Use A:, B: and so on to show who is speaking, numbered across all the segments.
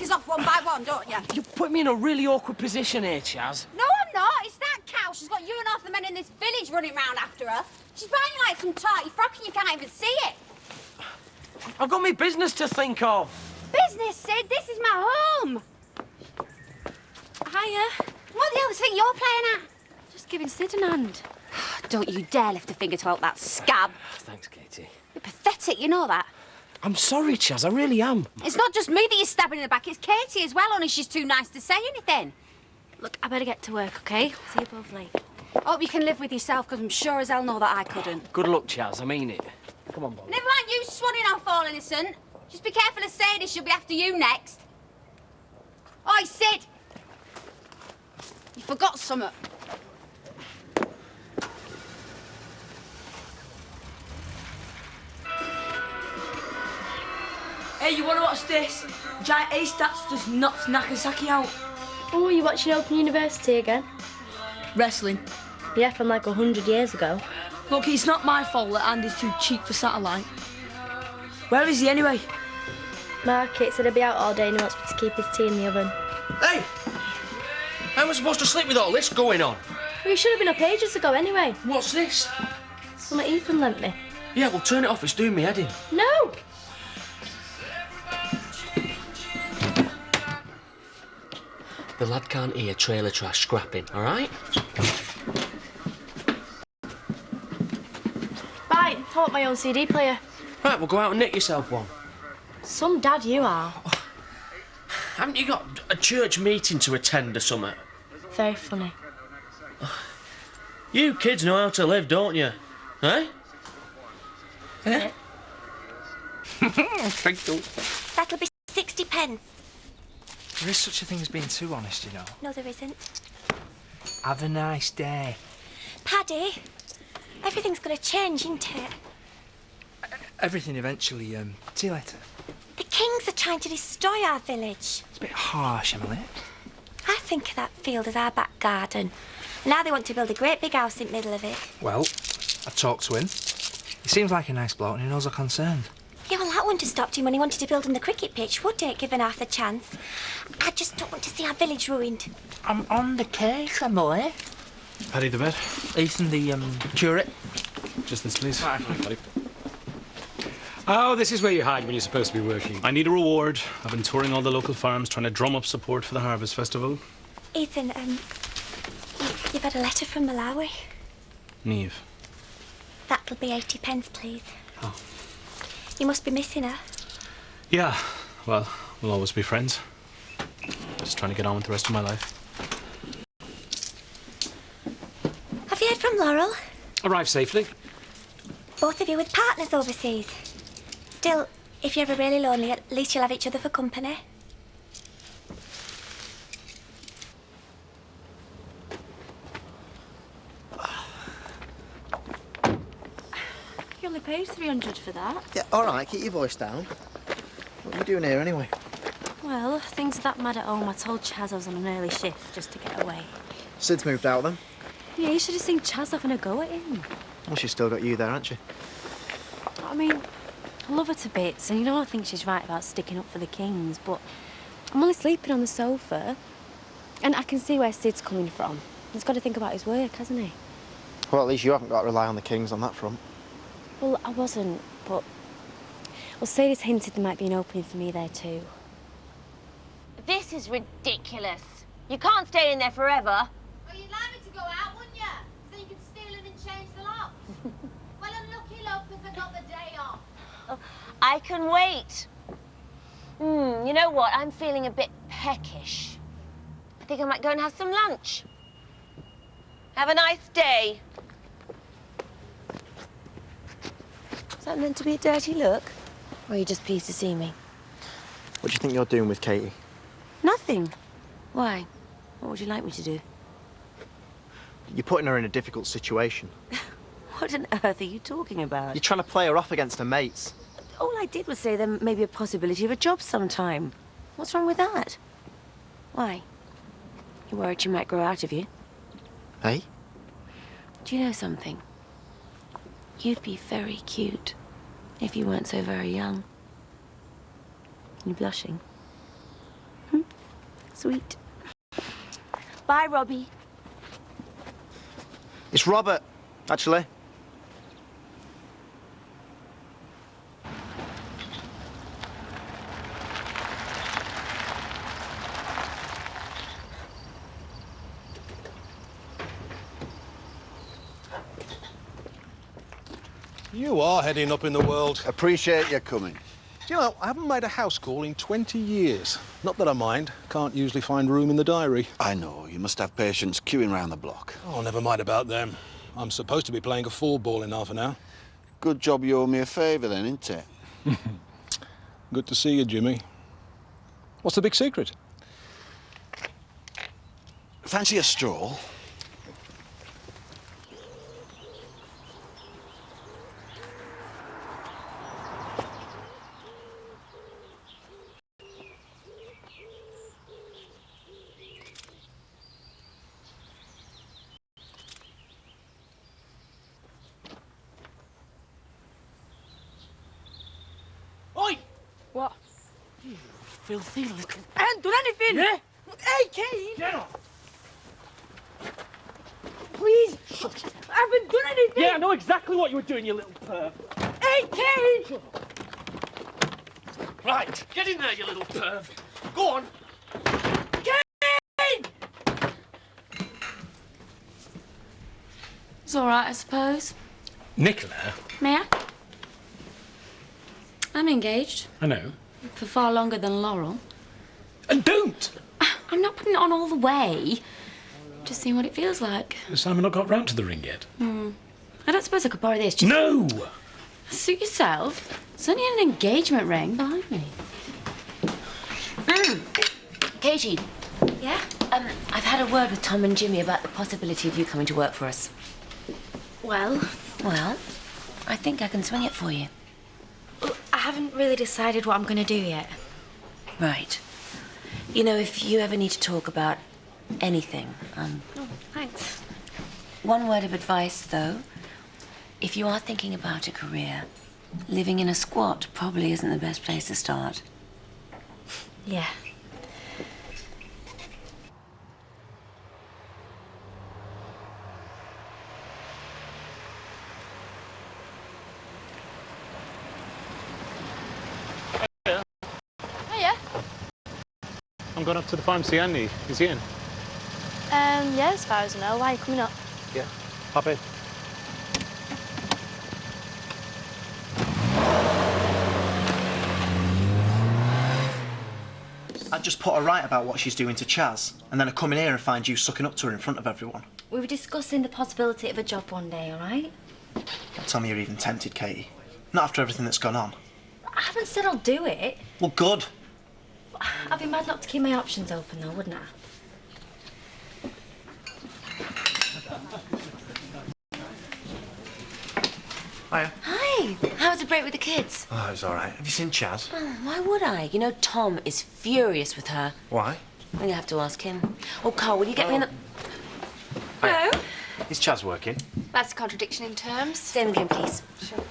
A: fingers off one by one, don't you?
B: You put me in a really awkward position here, Chaz.
A: No, I'm not. It's that cow. She's got you and half the men in this village running round after her. She's buying you like some tarty frock and you can't even see it.
B: I've got me business to think of.
A: Business, Sid. This is my home.
C: Hiya.
A: What the hell think you're playing at?
C: Just giving Sid an hand.
A: Don't you dare lift a finger to help that scab.
B: Thanks, Katie.
A: You're pathetic, you know that.
B: I'm sorry, Chaz, I really am.
A: It's not just me that you're stabbing in the back, it's Katie as well, only she's too nice to say anything.
C: Look, I better get to work, OK? See you both late.
A: Hope you can live with yourself, because I'm sure as hell know that I couldn't.
B: Good luck, Chaz, I mean it. Come on, boy.
A: Never mind you swanning off all innocent. Just be careful of Sadie, she'll be after you next. Oi, Sid! You forgot something.
D: Hey, you wanna watch this? Giant haystacks just knocks Nagasaki out.
C: Oh, you watching Open University again?
D: Wrestling.
C: Yeah, from like 100 years ago.
D: Look, it's not my fault that Andy's too cheap for satellite. Where is he anyway?
C: Market said he'll be out all day and he wants me to keep his tea in the oven.
E: Hey! How am I supposed to sleep with all this going on?
C: Well, you should have been up ages ago anyway.
E: What's this?
C: Something Ethan lent me.
E: Yeah, well, turn it off. It's doing me head in.
C: No!
E: The lad can't hear trailer trash scrapping, all right?
C: Right, I want my own CD player.
E: Right, we'll go out and nick yourself one.
C: Some dad you are.
E: Haven't you got a church meeting to attend or something?
C: Very funny.
E: You kids know how to live, don't you? Eh?
C: Yeah.
F: That'll be 60 pence.
G: There is such a thing as being too honest, you know.
F: No, there isn't.
G: Have a nice day.
F: Paddy, everything's going to change, isn't it?
G: Everything eventually, see you later.
F: The Kings are trying to destroy our village.
G: It's a bit harsh, Emily.
F: I think of that field as our back garden. And now they want to build a great big house in the middle of it.
G: Well, I talked to him. He seems like a nice bloke and he knows I'm concerned.
F: Yeah, well, that wouldn't have stopped him when he wanted to build on the cricket pitch, would it, given Arthur a chance? I just don't want to see our village ruined.
G: I'm on the case, Emily.
H: Paddy the vet.
G: Ethan the, curate.
H: Just this, please.
G: Right, Paddy.
H: Oh, this is where you hide when you're supposed to be working. I need a reward. I've been touring all the local farms trying to drum up support for the Harvest Festival.
F: Ethan, you've had a letter from Malawi.
H: Neve.
F: That'll be 80 pence, please.
H: Oh.
F: You must be missing her.
H: Yeah, well, we'll always be friends. Just trying to get on with the rest of my life.
F: Have you heard from Laurel?
H: Arrived safely.
F: Both of you with partners overseas. Still, if you're ever really lonely, at least you'll have each other for company.
C: You only paid 300 for that.
I: Yeah, all right, keep your voice down. What are you doing here, anyway?
C: Well, things are that mad at home. I told Chaz I was on an early shift just to get away.
I: Sid's moved out, then?
C: Yeah, you should have seen Chaz having a go at him.
I: Well, she's still got you there, hasn't she?
C: I mean, I love her to bits, and you know I think she's right about sticking up for the Kings, but I'm only sleeping on the sofa, and I can see where Sid's coming from. He's got to think about his work, hasn't he?
I: Well, at least you haven't got to rely on the Kings on that front.
C: Well, I wasn't, but... Well, Sadie's hinted there might be an opening for me there, too.
J: This is ridiculous. You can't stay in there forever.
A: Well, you'd like me to go out, wouldn't you? So you could steal in and change the locks. Well, unlucky love, because I got the day off.
J: Oh, I can wait. You know what? I'm feeling a bit peckish. I think I might go and have some lunch. Have a nice day. Is that meant to be a dirty look? Or are you just pleased to see me?
I: What do you think you're doing with Katie?
J: Nothing. Why? What would you like me to do?
I: You're putting her in a difficult situation.
J: What on earth are you talking about?
I: You're trying to play her off against her mates.
J: All I did was say there may be a possibility of a job sometime. What's wrong with that? Why? You worried she might grow out of you?
I: Hey?
J: Do you know something? You'd be very cute if you weren't so very young. You're blushing.
C: Sweet. Bye, Robbie.
I: It's Robert, actually.
K: You are heading up in the world.
I: Appreciate you coming.
K: Do you know, I haven't made a house call in 20 years. Not that I mind. Can't usually find room in the diary.
I: I know, you must have patience queuing round the block.
K: Oh, never mind about them. I'm supposed to be playing a full ball in half an hour.
I: Good job you owe me a favour then, isn't it?
K: Good to see you, Jimmy. What's the big secret?
I: Fancy a stroll?
B: Oi!
D: What?
B: You filthy little...
D: I haven't done anything!
B: Yeah?
D: Hey, Kane!
B: Get off!
D: Please! I haven't done anything!
B: Yeah, I know exactly what you were doing, you little perv.
D: Hey, Kane!
B: Right, get in there, you little perv. Go on.
D: Kane!
C: It's all right, I suppose.
H: Nicola?
C: May I? I'm engaged.
H: I know.
C: For far longer than Laurel.
H: And don't!
C: I'm not putting it on all the way. Just seeing what it feels like.
H: Has Simon not got round to the ring yet?
C: I don't suppose I could borrow this. Just
H: No!
C: suit yourself. It's only an engagement ring behind me.
J: Katie,
C: Yeah?
J: I've had a word with Tom and Jimmy about the possibility of you coming to work for us.
C: Well,
J: Well, I think I can swing it for you.
C: I haven't really decided what I'm going to do yet.
J: Right. You know, if you ever need to talk about anything,
C: Thanks.
J: one word of advice, though. If you are thinking about a career, living in a squat probably isn't the best place to start.
C: Yeah.
H: I'm going up to the farm to see Andy. Is he in?
C: Yeah, as far as I know. Why are you coming up?
H: Yeah. Pop in.
L: I'd just put her right about what she's doing to Chaz, and then I come in here and find you sucking up to her in front of everyone.
C: We were discussing the possibility of a job one day, all right?
L: Don't tell me you're even tempted, Katie. Not after everything that's gone on.
C: I haven't said I'll do it.
L: Well, good.
C: I'd be mad not to keep my options open, though, wouldn't I?
L: Hiya.
J: Hi. How was the break with the kids?
L: Oh, it was all right. Have you seen Chaz?
J: Oh, why would I? You know, Tom is furious with her.
L: Why?
J: Well, you have to ask him. Oh, Carl, will you get me in the...
M: Hello?
L: Is Chaz working?
M: That's a contradiction in terms.
J: Say them again, please.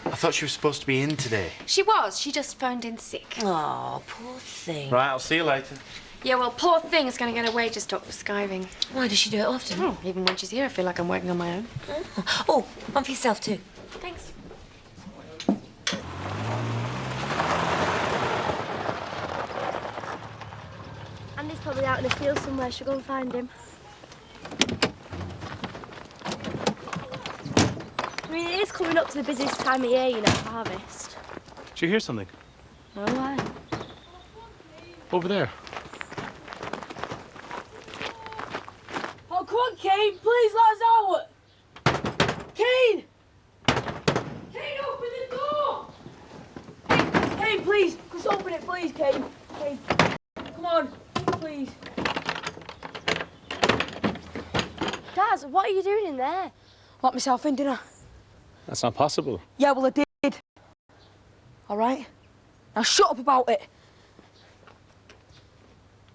L: I thought she was supposed to be in today.
M: She was. She just phoned in sick.
J: Oh, poor thing.
L: Right, I'll see you later.
M: Yeah, well, poor thing is going to get her wages docked for skiving.
J: Why does she do it often?
M: Oh, even when she's here, I feel like I'm working on my own.
J: Oh, one for yourself, too.
M: Thanks.
C: Andy's probably out in the field somewhere. Should we go and find him? I mean, it is coming up to the busiest time of year, you know, harvest.
H: Did you hear something?
C: Oh, why?
H: Over there.
D: Oh, come on, Kane. Please let us out. Kane! Kane, open the door! Kane, please. Just open it, please, Kane. Kane. Come on. Please.
C: Daz, what are you doing in there?
D: Lock myself in, didn't I?
H: That's not possible.
D: Yeah, well, I did. All right? Now shut up about it.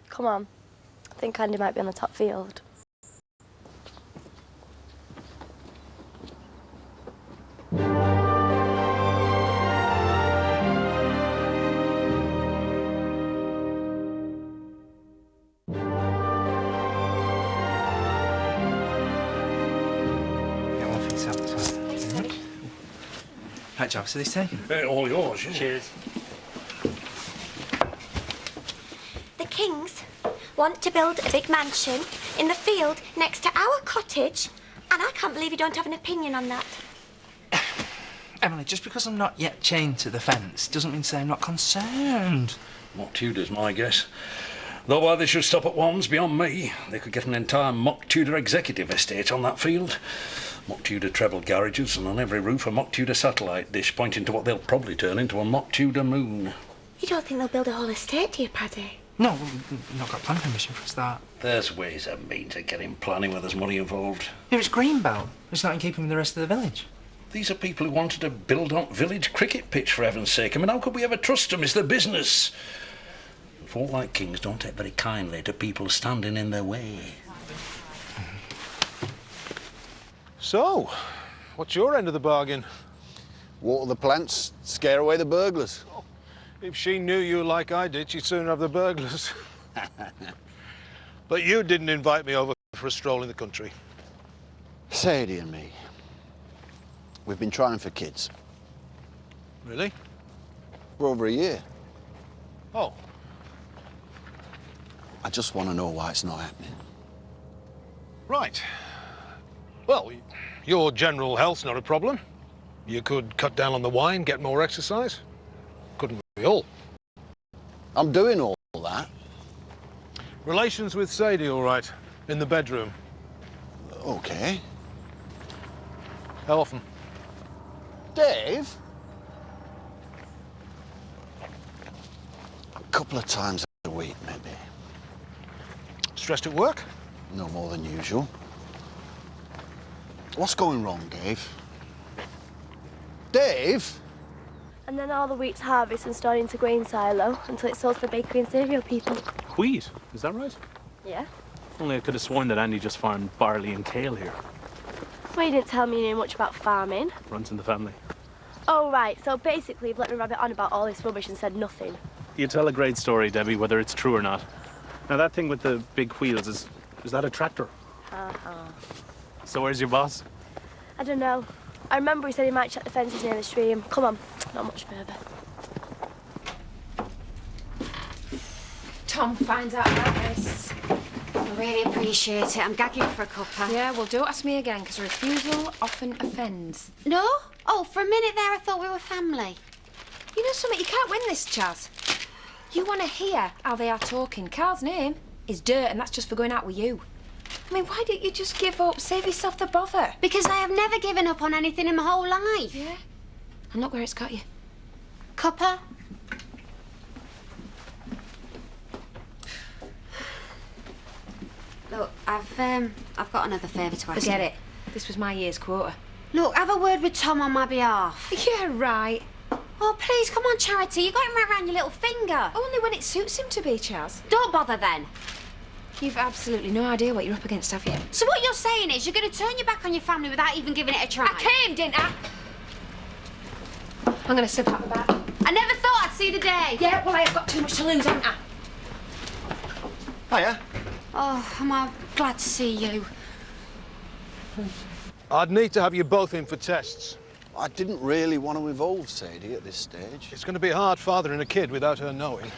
C: Come on. I think Andy might be on the top field.
G: Right, Joe, so this tea?
H: All yours, yeah.
G: Cheers.
F: The Kings want to build a big mansion in the field next to our cottage, and I can't believe you don't have an opinion on that.
G: Emily, just because I'm not yet chained to the fence doesn't mean to say I'm not concerned.
N: Mock Tudor's my guess. Though why they should stop at one's beyond me. They could get an entire Mock Tudor executive estate on that field. Mock Tudor treble garages, and on every roof a Mock Tudor satellite dish pointing to what they'll probably turn into a Mock Tudor moon.
F: You don't think they'll build a whole estate, do you, Paddy?
G: No, we've not got planning permission for a start.
N: There's ways and means of getting planning where there's money involved.
G: Here it's Greenbelt. It's not in keeping with the rest of the village.
N: These are people who wanted to build up village cricket pitch, for heaven's sake. I mean, how could we ever trust them? It's their business. Folk like Kings don't take very kindly to people standing in their way.
K: So, what's your end of the bargain?
O: Water the plants, scare away the burglars.
K: If she knew you like I did, she'd soon have the burglars. But you didn't invite me over for a stroll in the country.
O: Sadie and me, we've been trying for kids.
K: Really?
O: For over a year.
K: Oh.
O: I just want to know why it's not happening.
K: Right. Well, your general health's not a problem. You could cut down on the wine, get more exercise. Couldn't we all?
O: I'm doing all that.
K: Relations with Sadie, all right, in the bedroom.
O: Okay.
K: How often?
O: Dave? A couple of times a week, maybe.
K: Stressed at work?
O: No more than usual. What's going wrong, Dave? Dave?
P: And then all the wheat's harvest and stored into grain silo until it's sold to the bakery and cereal people.
H: Wheat, is that right?
P: Yeah?
H: Only I could have sworn that Andy just farmed barley and kale here.
P: Well, you didn't tell me you knew much about farming.
H: Runs in the family.
P: Oh, right. So basically you've let me rabbit on about all this rubbish and said nothing.
H: You tell a great story, Debbie, whether it's true or not. Now, that thing with the big wheels, is that a tractor?
P: Uh-huh.
H: So where's your boss?
P: I don't know. I remember he said he might check the fences near the stream. Come on, not much further.
A: Tom finds out about this. I really appreciate it. I'm gagging for a cuppa.
M: Yeah, well, don't ask me again, because refusal often offends.
A: No? Oh, for a minute there I thought we were family.
M: You know something? You can't win this, Chaz. You want to hear how they are talking. Carl's name is Dirt, and that's just for going out with you. I mean, why don't you just give up? Save yourself the bother.
A: Because I have never given up on anything in my whole life.
M: Yeah? And look where it's got you.
A: Cuppa? Look, I've got another favour to ask.
M: Forget it. This was my year's quota.
A: Look, have a word with Tom on my behalf.
M: Yeah, right.
A: Oh, please, come on, Charity. You got him right round your little finger.
M: Only when it suits him to be, Chaz.
A: Don't bother then.
M: You've absolutely no idea what you're up against, have you?
A: So what you're saying is you're going to turn your back on your family without even giving it a try?
M: I came, didn't I? I'm going to slip out the back.
A: I never thought I'd see the day.
M: Yeah, well, I've got too much to lose, haven't I?
O: Hiya.
A: Oh, am I glad to see you.
K: I'd need to have you both in for tests.
O: I didn't really want to involve Sadie at this stage.
K: It's going to be hard fathering a kid without her knowing.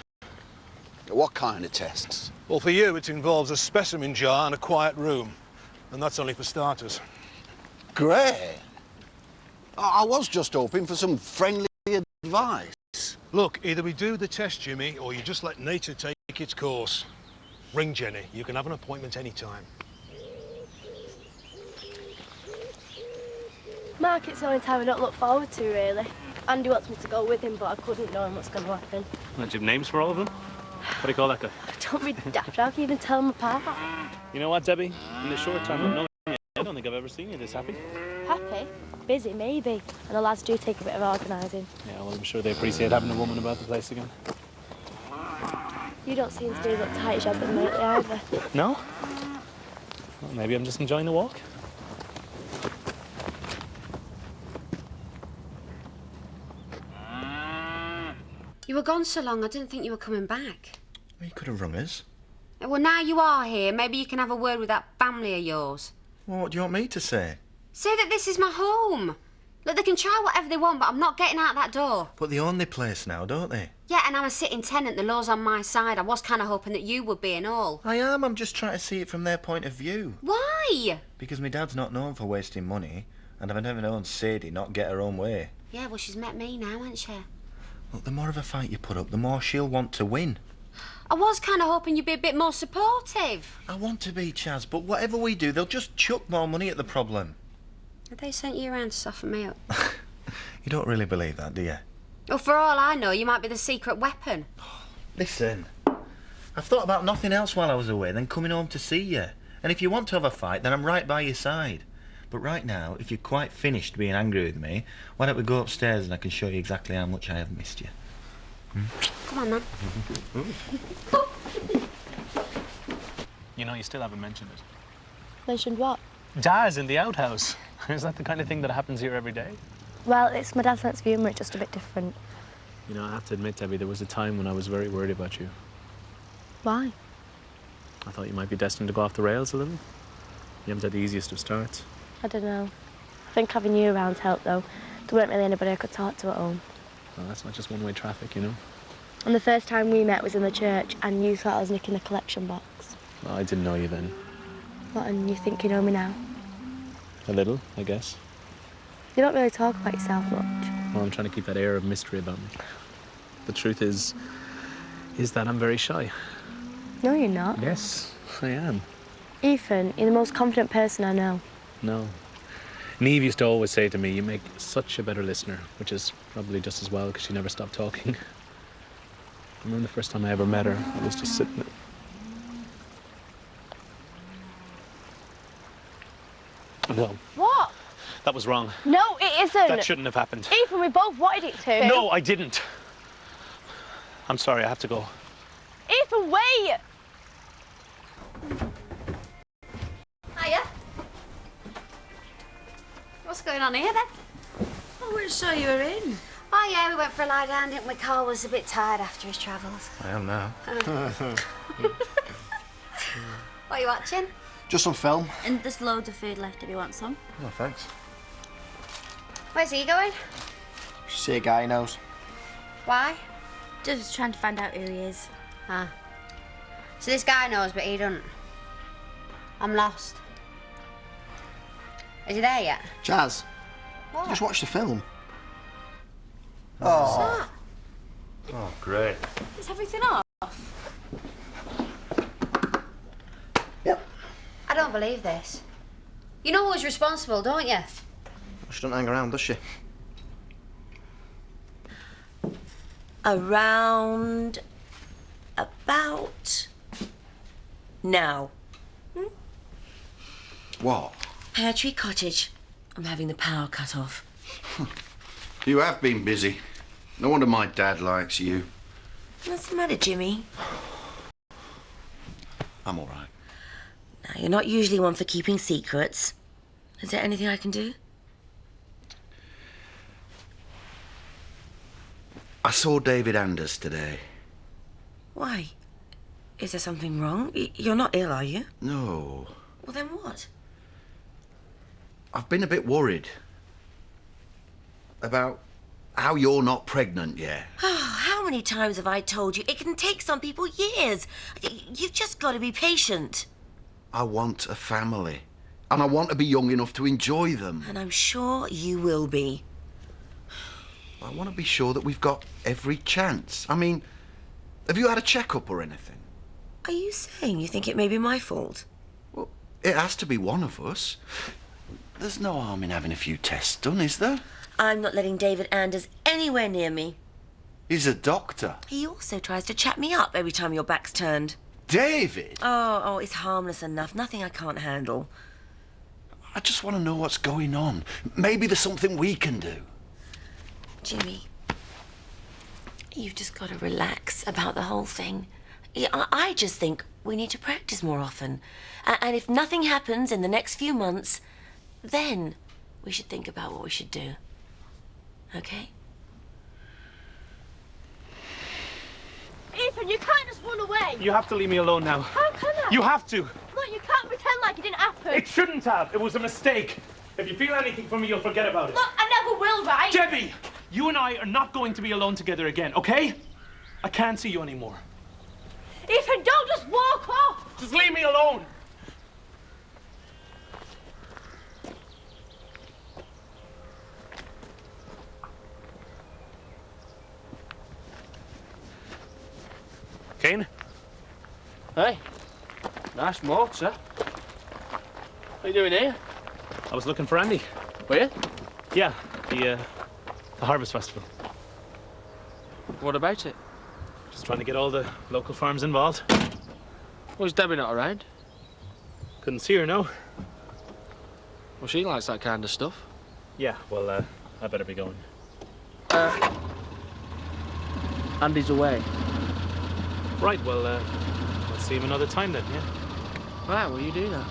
O: What kind of tests?
K: Well, for you, it involves a specimen jar and a quiet room. And that's only for starters.
O: Great. I was just hoping for some friendly advice.
K: Look, either we do the test, Jimmy, or you just let nature take its course. Ring Jenny. You can have an appointment any time.
P: Market's the only time I don't look forward to, really. Andy wants me to go with him, but I couldn't know what's going to happen.
H: Do you have names for all of them? What do you call that guy?
P: Don't be daft. How can you even tell them apart?
H: You know what, Debbie? In the short time I've known you, I don't think I've ever seen you this happy.
P: Happy? Busy, maybe. And the lads do take a bit of organising.
H: Yeah, well, I'm sure they appreciate having a woman about the place again.
P: You don't seem to be as uptight as you've been lately, either.
H: No? Well, maybe I'm just enjoying the walk.
A: You were gone so long, I didn't think you were coming back.
L: Well, you could have rung us.
A: Well, now you are here, maybe you can have a word with that family of yours.
L: Well, what do you want me to say?
A: Say that this is my home. Look, they can try whatever they want, but I'm not getting out that door.
L: But they own their place now, don't they?
A: Yeah, and I'm a sitting tenant. The law's on my side. I was kind of hoping that you would be and all.
L: I am. I'm just trying to see it from their point of view.
A: Why?
L: Because my dad's not known for wasting money, and I've never known Sadie not get her own way.
A: Yeah, well, she's met me now, hasn't she?
L: Look, the more of a fight you put up, the more she'll want to win.
A: I was kind of hoping you'd be a bit more supportive.
L: I want to be, Chaz, but whatever we do, they'll just chuck more money at the problem.
A: Have they sent you around to soften me up?
L: You don't really believe that, do you?
A: Well, for all I know, you might be the secret weapon.
L: Listen, I've thought about nothing else while I was away than coming home to see you. And if you want to have a fight, then I'm right by your side. But right now, if you're quite finished being angry with me, why don't we go upstairs and I can show you exactly how much I have missed you.
A: Come on, man.
H: You know, you still haven't mentioned it.
P: Mentioned what?
H: Daz in the outhouse. Is that the kind of thing that happens here every day?
P: Well, it's my dad's sense of humour, it's just a bit different.
H: You know, I have to admit, Debbie, there was a time when I was very worried about you.
P: Why?
H: I thought you might be destined to go off the rails a little. You haven't had the easiest of starts.
P: I don't know. I think having you around helped, though. There weren't really anybody I could talk to at home.
H: Well, that's not just one-way traffic, you know.
P: And the first time we met was in the church, and you thought I was nicking the collection box.
H: Well, I didn't know you then.
P: What, and you think you know me now?
H: A little, I guess.
P: You don't really talk about yourself much.
H: Well, I'm trying to keep that air of mystery about me. The truth is that I'm very shy.
P: No, you're not.
H: Yes, I am.
P: Ethan, you're the most confident person I know.
H: No. Neve used to always say to me, you make such a better listener, which is probably just as well because she never stopped talking. I remember the first time I ever met her, I was just sitting there. No.
P: What?
H: That was wrong.
P: No, it isn't.
H: That shouldn't have happened.
P: Ethan, we both wanted it to.
H: No, I didn't. I'm sorry, I have to go.
P: Ethan, wait!
A: Hiya. What's going on here, then?
M: I wouldn't saw you were in.
A: Oh, yeah, we went for a lie down, didn't we? Carl was a bit tired after his travels.
L: I am now.
A: What are you watching?
L: Just some film.
C: And there's loads of food left if you want some.
L: Oh, thanks.
A: Where's he going?
L: Should see a guy he knows.
A: Why?
C: Just trying to find out who he is.
A: Ah. So this guy knows, but he doesn't. I'm lost. Is he there yet?
L: Chaz,
A: What?
L: just watch the film.
A: What's that?
L: Oh, great.
A: Is everything off? I don't believe this. You know who's responsible, don't you?
L: She doesn't hang around, does she?
J: Around about now.
O: What?
J: Pear Tree Cottage. I'm having the power cut off.
O: You have been busy. No wonder my dad likes you.
J: What's the matter, Jimmy?
O: I'm all right.
J: Now, you're not usually one for keeping secrets. Is there anything I can do?
O: I saw David Anders today.
J: Why? Is there something wrong? You're not ill, are you?
O: No.
J: Well, then what?
O: I've been a bit worried about how you're not pregnant yet.
J: Oh, how many times have I told you? It can take some people years. You've just got to be patient.
O: I want a family, and I want to be young enough to enjoy them.
J: And I'm sure you will be.
O: I want to be sure that we've got every chance. I mean, have you had a checkup or anything?
J: Are you saying you think it may be my fault?
O: Well, it has to be one of us. There's no harm in having a few tests done, is there?
J: I'm not letting David Anders anywhere near me.
O: He's a doctor.
J: He also tries to chat me up every time your back's turned.
O: David?
J: Oh, it's harmless enough. Nothing I can't handle.
O: I just want to know what's going on. Maybe there's something we can do.
J: Jimmy, you've just got to relax about the whole thing. I just think we need to practice more often. And if nothing happens in the next few months, then we should think about what we should do. Okay?
P: Ethan, you can't just run away.
H: You have to leave me alone now.
P: How can I?
H: You have to.
P: Look, you can't pretend like it didn't happen.
H: It shouldn't have. It was a mistake. If you feel anything from me, you'll forget about it.
P: Look, I never
A: well, right?
H: Debbie! You and I are not going to be alone together again, okay? I can't see you anymore.
D: Ethan, don't just walk off!
H: Just leave me alone! Kane?
B: Hey, nice motor. What are you doing here?
H: I was looking for Andy.
B: Were you?
H: Yeah, the Harvest Festival.
B: What about it?
H: Just trying to get all the local farms involved.
B: Was Debbie not around?
H: Couldn't see her, no.
B: Well, she likes that kind of stuff.
H: Yeah, well, I better be going.
B: Andy's away.
H: Right, well, let's see him another time then, yeah?
B: Right, well, you do that.